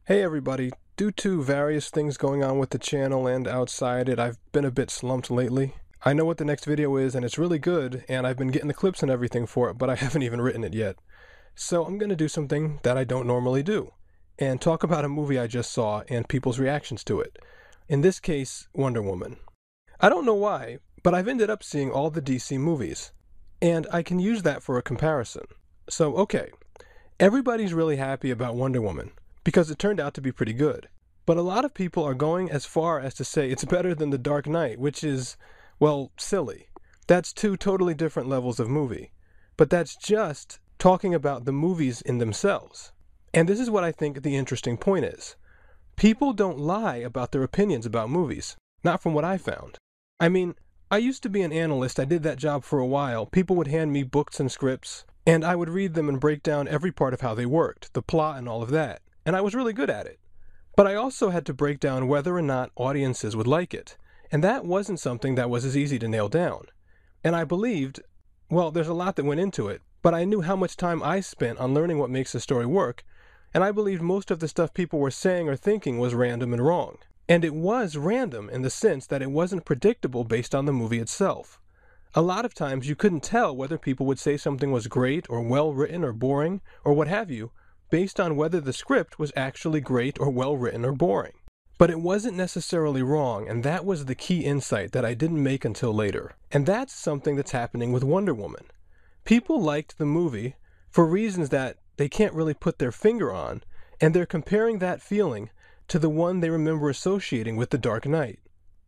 Hey everybody, due to various things going on with the channel and outside it, I've been a bit slumped lately. I know what the next video is and it's really good, and I've been getting the clips and everything for it, but I haven't even written it yet. So I'm going to do something that I don't normally do, and talk about a movie I just saw and people's reactions to it. In this case, Wonder Woman. I don't know why, but I've ended up seeing all the DC movies, and I can use that for a comparison. So okay, everybody's really happy about Wonder Woman, because it turned out to be pretty good. But a lot of people are going as far as to say it's better than The Dark Knight, which is, well, silly. That's two totally different levels of movie. But that's just talking about the movies in themselves. And this is what I think the interesting point is. People don't lie about their opinions about movies, not from what I found. I mean, I used to be an analyst, I did that job for a while. People would hand me books and scripts, and I would read them and break down every part of how they worked, the plot and all of that. And I was really good at it. But I also had to break down whether or not audiences would like it. And that wasn't something that was as easy to nail down. And I believed, well, there's a lot that went into it, but I knew how much time I spent on learning what makes a story work, and I believed most of the stuff people were saying or thinking was random and wrong. And it was random in the sense that it wasn't predictable based on the movie itself. A lot of times you couldn't tell whether people would say something was great or well written or boring or what have you, based on whether the script was actually great or well written or boring. But it wasn't necessarily wrong, and that was the key insight that I didn't make until later. And that's something that's happening with Wonder Woman. People liked the movie for reasons that they can't really put their finger on, and they're comparing that feeling to the one they remember associating with The Dark Knight.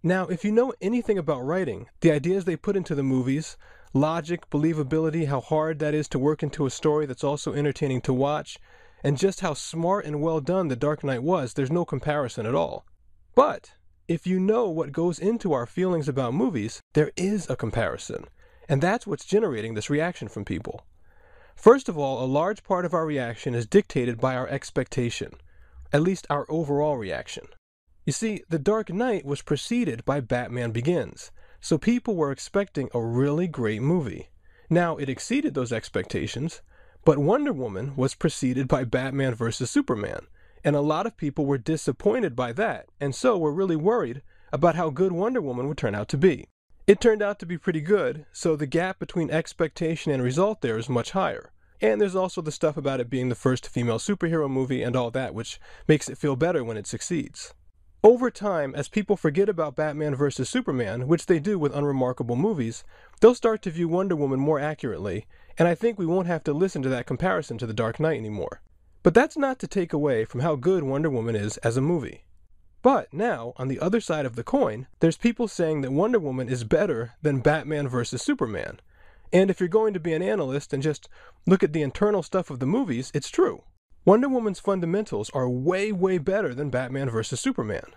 Now, if you know anything about writing, the ideas they put into the movies, logic, believability, how hard that is to work into a story that's also entertaining to watch, and just how smart and well done The Dark Knight was, there's no comparison at all. But if you know what goes into our feelings about movies, there is a comparison. And that's what's generating this reaction from people. First of all, a large part of our reaction is dictated by our expectation, at least our overall reaction. You see, The Dark Knight was preceded by Batman Begins, so people were expecting a really great movie. Now, it exceeded those expectations, but Wonder Woman was preceded by Batman vs. Superman, and a lot of people were disappointed by that, and so were really worried about how good Wonder Woman would turn out to be. It turned out to be pretty good, so the gap between expectation and result there is much higher. And there's also the stuff about it being the first female superhero movie and all that, which makes it feel better when it succeeds. Over time, as people forget about Batman vs. Superman, which they do with unremarkable movies, they'll start to view Wonder Woman more accurately, and I think we won't have to listen to that comparison to The Dark Knight anymore. But that's not to take away from how good Wonder Woman is as a movie. But now, on the other side of the coin, there's people saying that Wonder Woman is better than Batman vs. Superman. And if you're going to be an analyst and just look at the internal stuff of the movies, it's true. Wonder Woman's fundamentals are way, way better than Batman vs. Superman.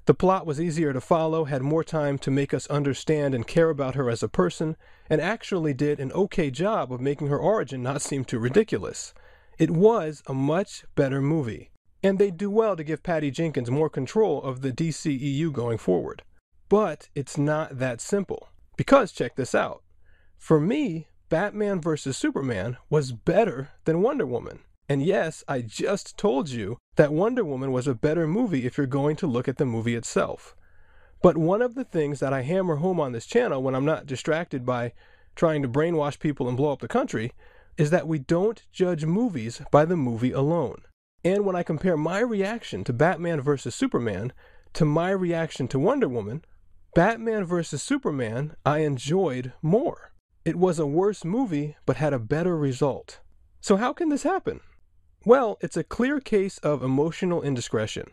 The plot was easier to follow, had more time to make us understand and care about her as a person, and actually did an okay job of making her origin not seem too ridiculous. It was a much better movie, and they'd do well to give Patty Jenkins more control of the DCEU going forward. But it's not that simple, because check this out. For me, Batman vs. Superman was better than Wonder Woman. And yes, I just told you that Wonder Woman was a better movie if you're going to look at the movie itself. But one of the things that I hammer home on this channel when I'm not distracted by trying to brainwash people and blow up the country is that we don't judge movies by the movie alone. And when I compare my reaction to Batman vs. Superman to my reaction to Wonder Woman, Batman vs. Superman I enjoyed more. It was a worse movie but had a better result. So how can this happen? Well, it's a clear case of emotional indiscretion.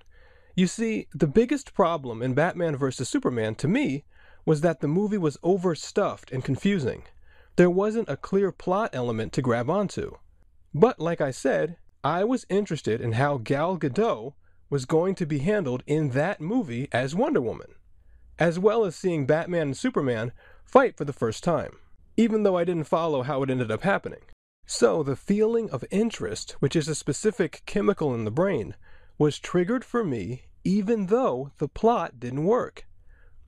You see, the biggest problem in Batman vs. Superman, to me, was that the movie was overstuffed and confusing. There wasn't a clear plot element to grab onto. But like I said, I was interested in how Gal Gadot was going to be handled in that movie as Wonder Woman, as well as seeing Batman and Superman fight for the first time, even though I didn't follow how it ended up happening. So the feeling of interest, which is a specific chemical in the brain, was triggered for me even though the plot didn't work.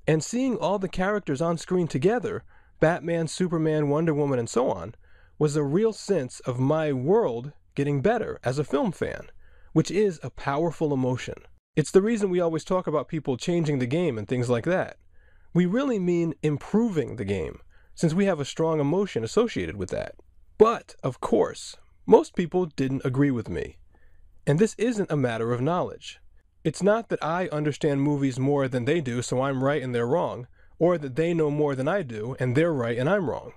And seeing all the characters on screen together, Batman, Superman, Wonder Woman, and so on, was a real sense of my world getting better as a film fan, which is a powerful emotion. It's the reason we always talk about people changing the game and things like that. We really mean improving the game, since we have a strong emotion associated with that. But, of course, most people didn't agree with me. And this isn't a matter of knowledge. It's not that I understand movies more than they do, so I'm right and they're wrong, or that they know more than I do, and they're right and I'm wrong.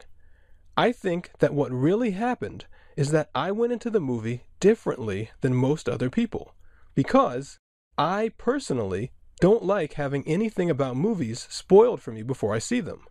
I think that what really happened is that I went into the movie differently than most other people, because I personally don't like having anything about movies spoiled for me before I see them.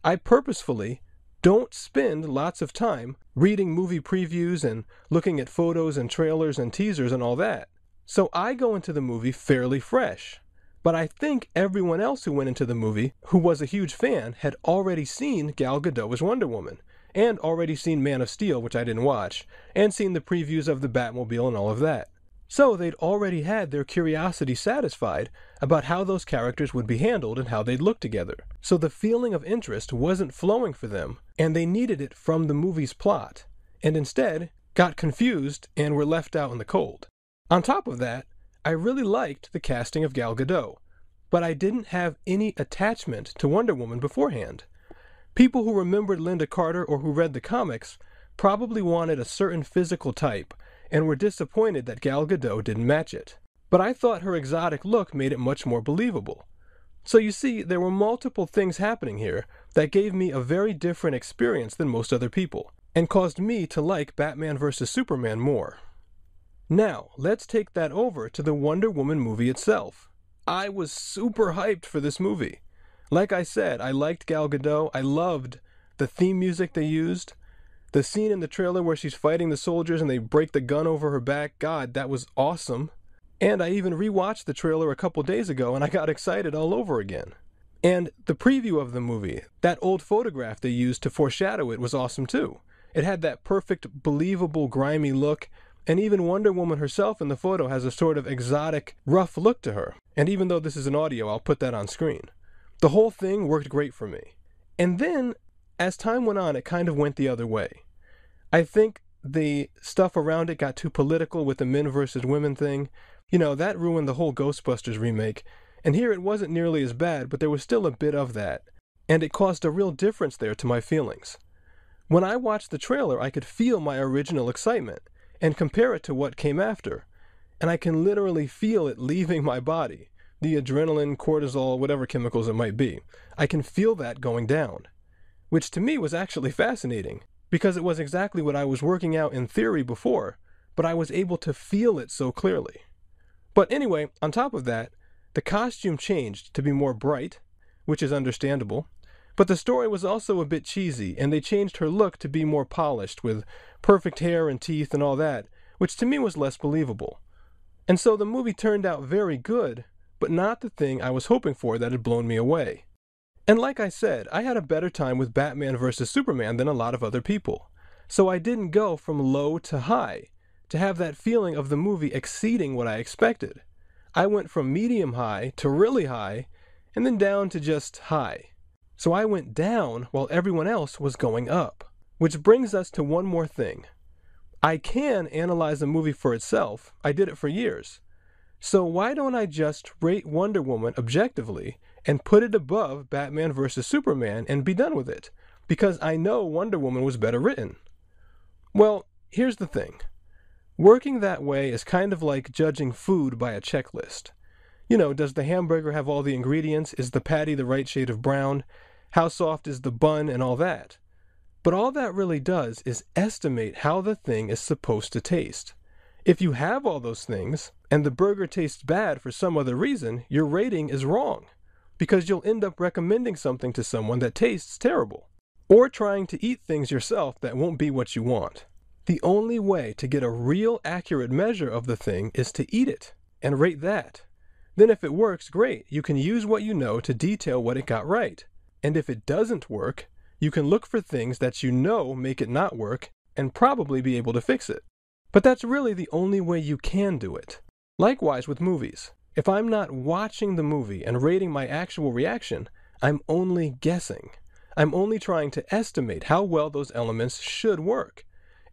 I purposefully don't spend lots of time reading movie previews and looking at photos and trailers and teasers and all that. So I go into the movie fairly fresh. But I think everyone else who went into the movie, who was a huge fan, had already seen Gal Gadot as Wonder Woman, and already seen Man of Steel, which I didn't watch, and seen the previews of the Batmobile and all of that. So they'd already had their curiosity satisfied about how those characters would be handled and how they'd look together. So the feeling of interest wasn't flowing for them, and they needed it from the movie's plot, and instead got confused and were left out in the cold. On top of that, I really liked the casting of Gal Gadot, but I didn't have any attachment to Wonder Woman beforehand. People who remembered Linda Carter or who read the comics probably wanted a certain physical type and were disappointed that Gal Gadot didn't match it. But I thought her exotic look made it much more believable. So you see, there were multiple things happening here that gave me a very different experience than most other people, and caused me to like Batman vs. Superman more. Now, let's take that over to the Wonder Woman movie itself. I was super hyped for this movie. Like I said, I liked Gal Gadot. I loved the theme music they used. The scene in the trailer where she's fighting the soldiers and they break the gun over her back, God, that was awesome. And I even rewatched the trailer a couple days ago and I got excited all over again. And the preview of the movie, that old photograph they used to foreshadow it, was awesome too. It had that perfect, believable, grimy look, and even Wonder Woman herself in the photo has a sort of exotic, rough look to her. And even though this is an audio, I'll put that on screen. The whole thing worked great for me. And then, as time went on, it kind of went the other way. I think the stuff around it got too political with the men versus women thing. You know, that ruined the whole Ghostbusters remake. And here it wasn't nearly as bad, but there was still a bit of that. And it caused a real difference there to my feelings. When I watched the trailer, I could feel my original excitement and compare it to what came after. And I can literally feel it leaving my body. The adrenaline, cortisol, whatever chemicals it might be. I can feel that going down. Which to me was actually fascinating, because it was exactly what I was working out in theory before, but I was able to feel it so clearly. But anyway, on top of that, the costume changed to be more bright, which is understandable, but the story was also a bit cheesy, and they changed her look to be more polished, with perfect hair and teeth and all that, which to me was less believable. And so the movie turned out very good, but not the thing I was hoping for that had blown me away. And like I said, I had a better time with Batman vs. Superman than a lot of other people. So I didn't go from low to high, to have that feeling of the movie exceeding what I expected. I went from medium high to really high, and then down to just high. So I went down while everyone else was going up. Which brings us to one more thing. I can analyze a movie for itself. I did it for years. So why don't I just rate Wonder Woman objectively and put it above Batman vs. Superman and be done with it? Because I know Wonder Woman was better written. Well, here's the thing. Working that way is kind of like judging food by a checklist. You know, does the hamburger have all the ingredients? Is the patty the right shade of brown? How soft is the bun and all that? But all that really does is estimate how the thing is supposed to taste. If you have all those things, and the burger tastes bad for some other reason, your rating is wrong, because you'll end up recommending something to someone that tastes terrible, or trying to eat things yourself that won't be what you want. The only way to get a real accurate measure of the thing is to eat it, and rate that. Then if it works, great, you can use what you know to detail what it got right. And if it doesn't work, you can look for things that you know make it not work, and probably be able to fix it. But that's really the only way you can do it. Likewise with movies. If I'm not watching the movie and rating my actual reaction, I'm only guessing. I'm only trying to estimate how well those elements should work.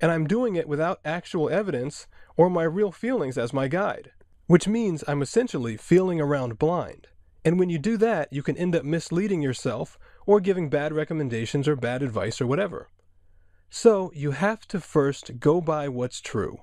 And I'm doing it without actual evidence or my real feelings as my guide, which means I'm essentially feeling around blind. And when you do that, you can end up misleading yourself or giving bad recommendations or bad advice or whatever. So you have to first go by what's true.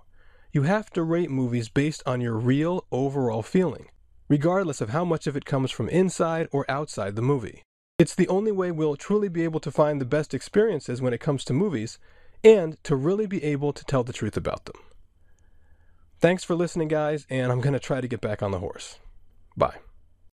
You have to rate movies based on your real overall feeling, regardless of how much of it comes from inside or outside the movie. It's the only way we'll truly be able to find the best experiences when it comes to movies, and to really be able to tell the truth about them. Thanks for listening, guys, and I'm going to try to get back on the horse. Bye.